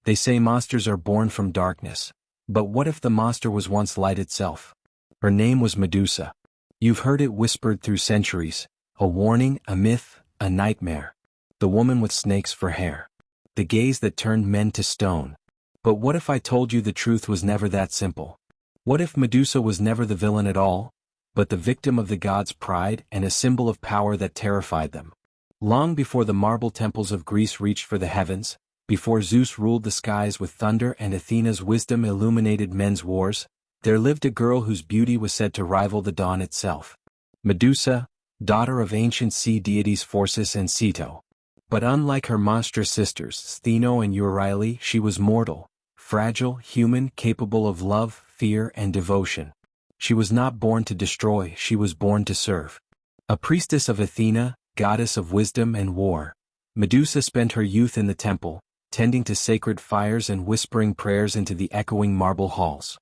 They say monsters are born from darkness. But what if the monster was once light itself? Her name was Medusa. You've heard it whispered through centuries, a warning, a myth, a nightmare. The woman with snakes for hair. The gaze that turned men to stone. But what if I told you the truth was never that simple? What if Medusa was never the villain at all, but the victim of the gods' pride and a symbol of power that terrified them? Long before the marble temples of Greece reached for the heavens, before Zeus ruled the skies with thunder and Athena's wisdom illuminated men's wars, there lived a girl whose beauty was said to rival the dawn itself. Medusa, daughter of ancient sea deities Phorcys and Ceto. But unlike her monstrous sisters Stheno and Euryale, she was mortal, fragile, human, capable of love, fear, and devotion. She was not born to destroy, she was born to serve. A priestess of Athena, goddess of wisdom and war, Medusa spent her youth in the temple, tending to sacred fires and whispering prayers into the echoing marble halls.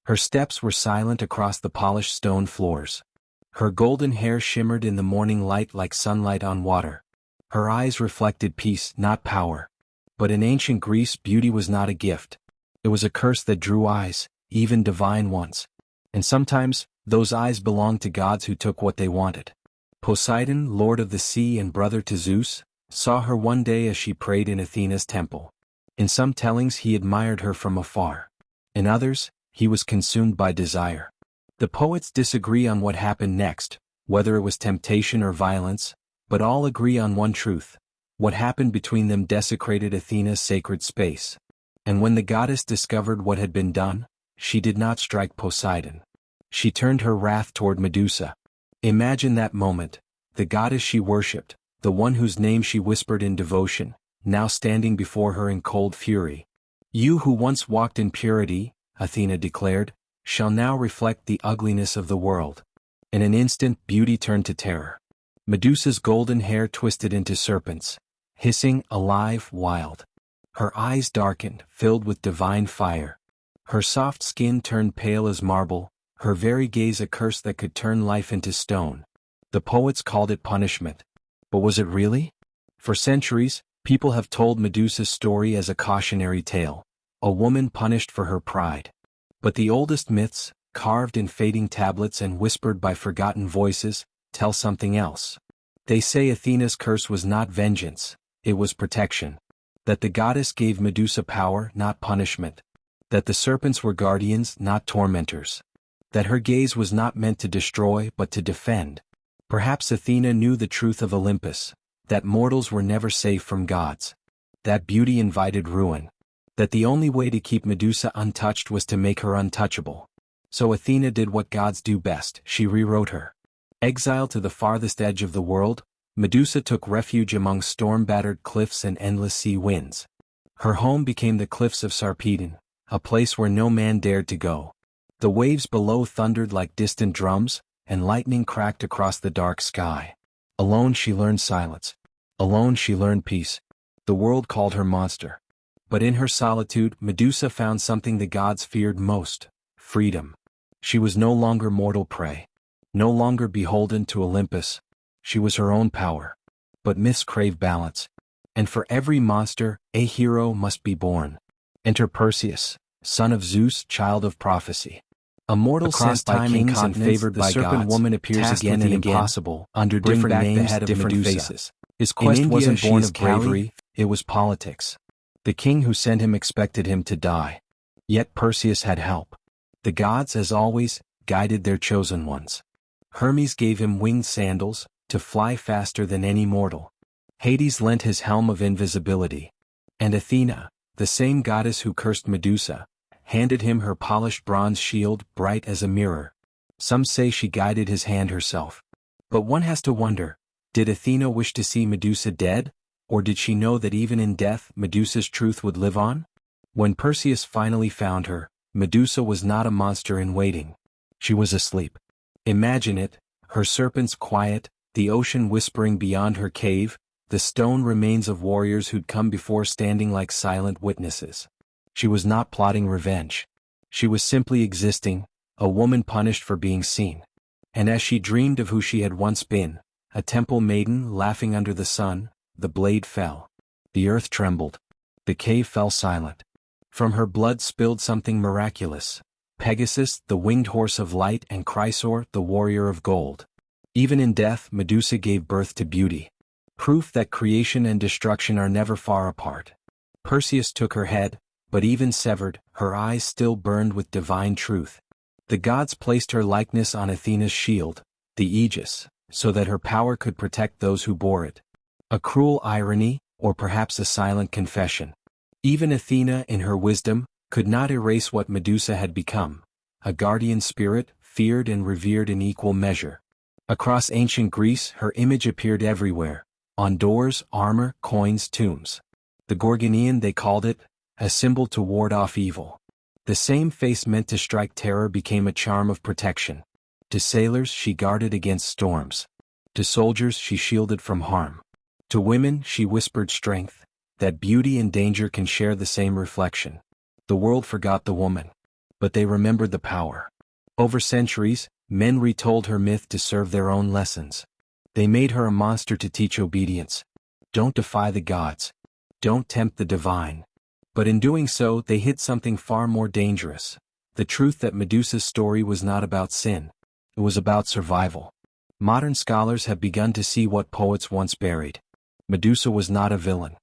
Her steps were silent across the polished stone floors. Her golden hair shimmered in the morning light like sunlight on water. Her eyes reflected peace, not power. But in ancient Greece, beauty was not a gift. It was a curse that drew eyes, even divine ones. And sometimes, those eyes belonged to gods who took what they wanted. Poseidon, lord of the sea and brother to Zeus, saw her one day as she prayed in Athena's temple. In some tellings he admired her from afar. In others, he was consumed by desire. The poets disagree on what happened next, whether it was temptation or violence, but all agree on one truth. What happened between them desecrated Athena's sacred space. And when the goddess discovered what had been done, she did not strike Poseidon. She turned her wrath toward Medusa. Imagine that moment, the goddess she worshipped, the one whose name she whispered in devotion, now standing before her in cold fury. You who once walked in purity, Athena declared, shall now reflect the ugliness of the world. In an instant beauty turned to terror. Medusa's golden hair twisted into serpents, hissing, alive, wild. Her eyes darkened, filled with divine fire. Her soft skin turned pale as marble, her very gaze a curse that could turn life into stone. The poets called it punishment. But was it really? For centuries, people have told Medusa's story as a cautionary tale, a woman punished for her pride. But the oldest myths, carved in fading tablets and whispered by forgotten voices, tell something else. They say Athena's curse was not vengeance, it was protection. That the goddess gave Medusa power, not punishment. That the serpents were guardians, not tormentors. That her gaze was not meant to destroy but to defend. Perhaps Athena knew the truth of Olympus, that mortals were never safe from gods. That beauty invited ruin. That the only way to keep Medusa untouched was to make her untouchable. So Athena did what gods do best, she rewrote her. Exiled to the farthest edge of the world, Medusa took refuge among storm-battered cliffs and endless sea winds. Her home became the cliffs of Sarpedon, a place where no man dared to go. The waves below thundered like distant drums, and lightning cracked across the dark sky. Alone she learned silence. Alone she learned peace. The world called her monster. But in her solitude, Medusa found something the gods feared most: freedom. She was no longer mortal prey. No longer beholden to Olympus. She was her own power. But myths crave balance. And for every monster, a hero must be born. Enter Perseus, son of Zeus, child of prophecy. A mortal sent by kings and favored by gods, the serpent woman appears again and again, impossible, under different names, different faces. His quest wasn't born of bravery, it was politics. The king who sent him expected him to die. Yet Perseus had help. The gods, as always, guided their chosen ones. Hermes gave him winged sandals, to fly faster than any mortal. Hades lent his helm of invisibility. And Athena, the same goddess who cursed Medusa, handed him her polished bronze shield, bright as a mirror. Some say she guided his hand herself. But one has to wonder, did Athena wish to see Medusa dead, or did she know that even in death Medusa's truth would live on? When Perseus finally found her, Medusa was not a monster in waiting. She was asleep. Imagine it, her serpents quiet, the ocean whispering beyond her cave, the stone remains of warriors who'd come before standing like silent witnesses. She was not plotting revenge. She was simply existing, a woman punished for being seen. And as she dreamed of who she had once been, a temple maiden laughing under the sun, the blade fell. The earth trembled. The cave fell silent. From her blood spilled something miraculous. Pegasus, the winged horse of light, and Chrysaor, the warrior of gold. Even in death, Medusa gave birth to beauty. Proof that creation and destruction are never far apart. Perseus took her head, but even severed, her eyes still burned with divine truth. The gods placed her likeness on Athena's shield, the Aegis, so that her power could protect those who bore it. A cruel irony, or perhaps a silent confession. Even Athena, in her wisdom, could not erase what Medusa had become, a guardian spirit, feared and revered in equal measure. Across ancient Greece, her image appeared everywhere, on doors, armor, coins, tombs. The Gorgonian, they called it, a symbol to ward off evil. The same face meant to strike terror became a charm of protection. To sailors, she guarded against storms. To soldiers, she shielded from harm. To women, she whispered strength, that beauty and danger can share the same reflection. The world forgot the woman, but they remembered the power. Over centuries, men retold her myth to serve their own lessons. They made her a monster to teach obedience. Don't defy the gods. Don't tempt the divine. But in doing so, they hid something far more dangerous. The truth that Medusa's story was not about sin. It was about survival. Modern scholars have begun to see what poets once buried. Medusa was not a villain.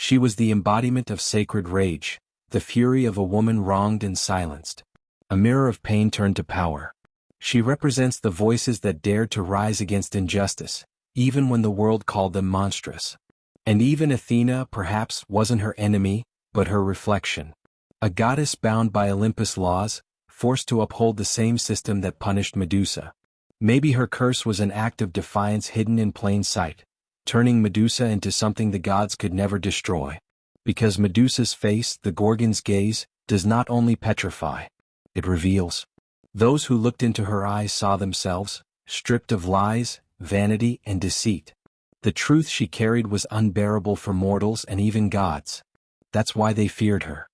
She was the embodiment of sacred rage, the fury of a woman wronged and silenced. A mirror of pain turned to power. She represents the voices that dared to rise against injustice, even when the world called them monstrous. And even Athena, perhaps, wasn't her enemy, but her reflection. A goddess bound by Olympus' laws, forced to uphold the same system that punished Medusa. Maybe her curse was an act of defiance hidden in plain sight, turning Medusa into something the gods could never destroy. Because Medusa's face, the Gorgon's gaze, does not only petrify, it reveals. Those who looked into her eyes saw themselves, stripped of lies, vanity, and deceit. The truth she carried was unbearable for mortals and even gods. That's why they feared her.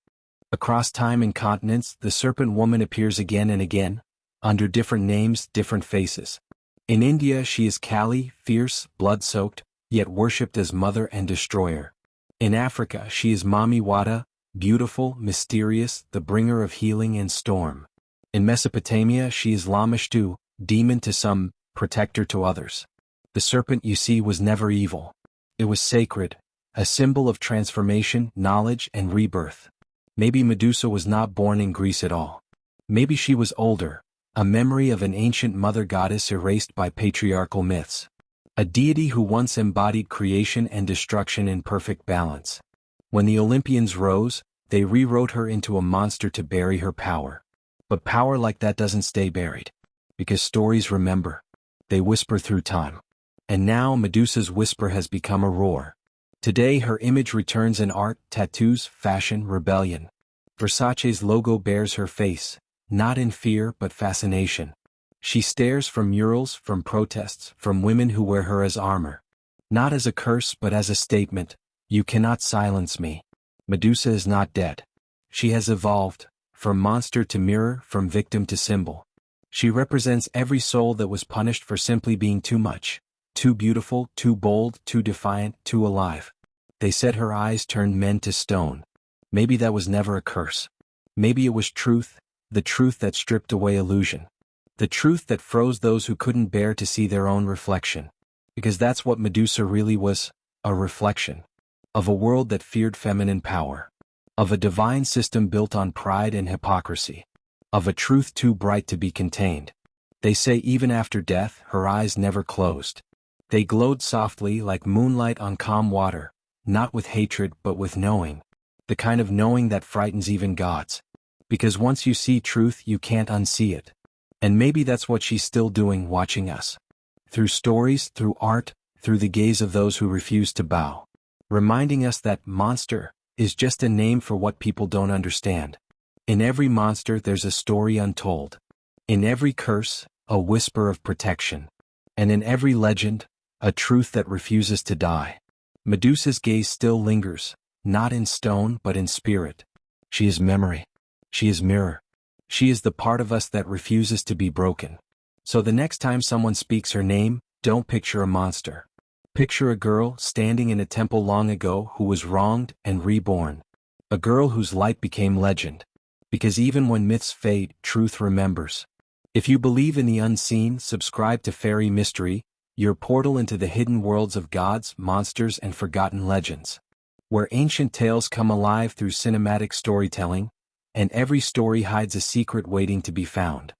Across time and continents, the serpent woman appears again and again, under different names, different faces. In India, she is Kali, fierce, blood-soaked, yet worshipped as mother and destroyer. In Africa, she is Mami Wata, beautiful, mysterious, the bringer of healing and storm. In Mesopotamia, she is Lamashtu, demon to some, protector to others. The serpent you see was never evil. It was sacred, a symbol of transformation, knowledge, and rebirth. Maybe Medusa was not born in Greece at all. Maybe she was older, a memory of an ancient mother goddess erased by patriarchal myths. A deity who once embodied creation and destruction in perfect balance. When the Olympians rose, they rewrote her into a monster to bury her power. But power like that doesn't stay buried. Because stories remember. They whisper through time. And now Medusa's whisper has become a roar. Today her image returns in art, tattoos, fashion, rebellion. Versace's logo bears her face, not in fear but fascination. She stares from murals, from protests, from women who wear her as armor. Not as a curse but as a statement, you cannot silence me. Medusa is not dead. She has evolved, from monster to mirror, from victim to symbol. She represents every soul that was punished for simply being too much, too beautiful, too bold, too defiant, too alive. They said her eyes turned men to stone. Maybe that was never a curse. Maybe it was truth, the truth that stripped away illusion. The truth that froze those who couldn't bear to see their own reflection. Because that's what Medusa really was, a reflection. Of a world that feared feminine power. Of a divine system built on pride and hypocrisy. Of a truth too bright to be contained. They say even after death, her eyes never closed. They glowed softly like moonlight on calm water, not with hatred but with knowing. The kind of knowing that frightens even gods. Because once you see truth, you can't unsee it. And maybe that's what she's still doing, watching us. Through stories, through art, through the gaze of those who refuse to bow. Reminding us that monster is just a name for what people don't understand. In every monster there's a story untold. In every curse, a whisper of protection. And in every legend, a truth that refuses to die. Medusa's gaze still lingers, not in stone but in spirit. She is memory. She is mirror. She is the part of us that refuses to be broken. So the next time someone speaks her name, don't picture a monster. Picture a girl standing in a temple long ago who was wronged and reborn. A girl whose light became legend. Because even when myths fade, truth remembers. If you believe in the unseen, subscribe to Fairy Mystery, your portal into the hidden worlds of gods, monsters, and forgotten legends. Where ancient tales come alive through cinematic storytelling, and every story hides a secret waiting to be found.